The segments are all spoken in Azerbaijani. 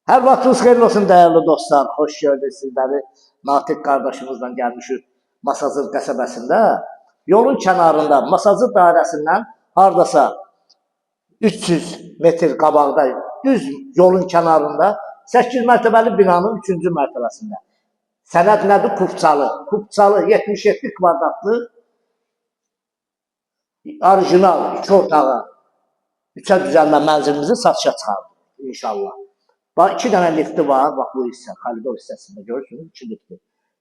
Hər vaxtınız xeyir olsun dəyərli dostlar. Xoş gördük sizləri. Natiq qardaşımızla gəlmişik Masazır qəsəbəsində. Yolun kənarında Masazır dairəsindən hardasa 300 metr qabaqda düz yolun kənarında 8 mərtəbəli binanın 3-cü mərtəbəsində. Sənəd nədir? Kupçalı. Kupçalı 77 kvadratlı orijinal 2 otağı 3'ə düzəlmə mənzilimizi satışa çıxardı inşallah. Bax, 2 dənə lifti var, bax bu hissə, koridor hissəsində görürsünüz, 2 lifti.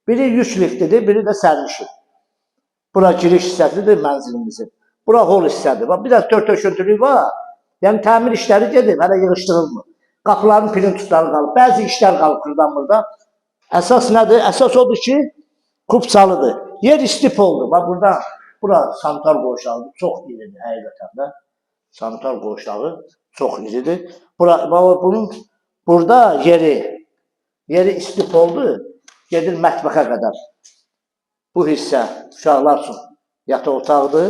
Biri yük liftidir, biri də sərnişin. Bura giriş hissəsidir mənzilimizin. Bura hol hissədir. Bax, bir də tört-töşüntülük var. Yəni, təmir işləri gedib, hələ yığışdırılmır. Qapıların plintusları qalıb, bəzi işlər qalıb buradan burada. Əsas nədir? Əsas odur ki, kupçalıdır. Yer istif oldu. Bax, burada, bura sanitar qoğuşağı çox iridir, həqiqətən də. Sanitar qoğuşağı çox iridir. Bunun burada yeri istif oldu, gedir mətbəxə qədər. Bu hissə uşaqlar üçün yataq otağıdır.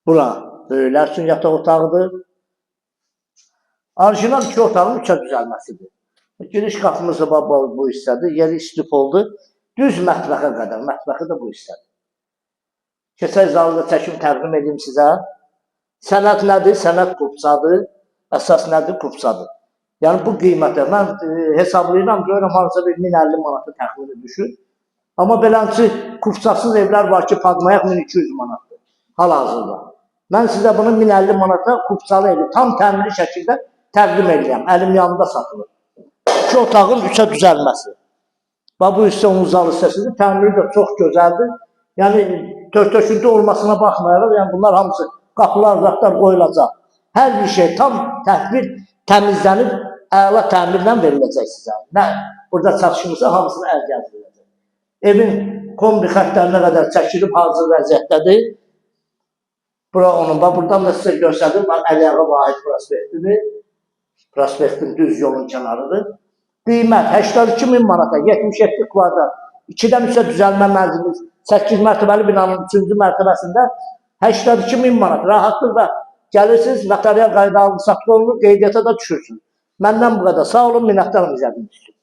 Bura böyüklər üçün yataq otağıdır. Orijinal 2 otağın 3'ə düzəlməsidir. Giriş qapımız da bu hissədir, yeri istif oldu. Düz mətbəxə qədər, mətbəxi də bu hissədir. Keçək zalında çəkim təqdim edeyim sizə. Sənəd nədir? Sənəd kupçadır. Əsas nədir? Kupçadır. Yəni bu qiymətə mən hesablayıram, görürəm harca bir 1050 manatı təxmini düşür. Amma belənçi kupçasız evlər var ki, padmayaq 1200 manatdır hal-hazırda. Mən sizə bunu 1050 manata kupçalı evi tam təmiri şəkildə təqdim edəyəm. Əlim yanında satılır. 2 otağın 3'ə düzəlməsi. Bax bu hissə onun zal hissəsidir. Təmiri də çox gözəldir. Yəni tört-töşüntü olmasına baxmayaraq, yəni bunlar hamısı qapılar, zətlər qoyulacaq. Hər bir şey tam təhvil təmizlənib, əla təmirlə veriləcək sizə. Nə? Burada çatışımızda hamısını əl gəzdiriləcək. Evin kombi xəttlərinə qədər çəkilib hazır vəziyyətdədir. Bura onun, buradan da sizə göstərdim, Əliyağa Vahid prospektidir. Prospektin düz yolun kənarıdır. Qiymət 82.000 manata, 77 kvadrat, 2'dən 3'ə düzəlmə mənzilimiz, 8 mərtəbəli binanın 3-cü mərtəbəsində 82.000 manat. Rahatlıqla gəlirsiniz, notarial qayda alınıb satıb olunur, qeydiyyata da düşürsünüz. Məndən bu qədər. Sağ olun, minnətdarım izlədiyiniz üçün.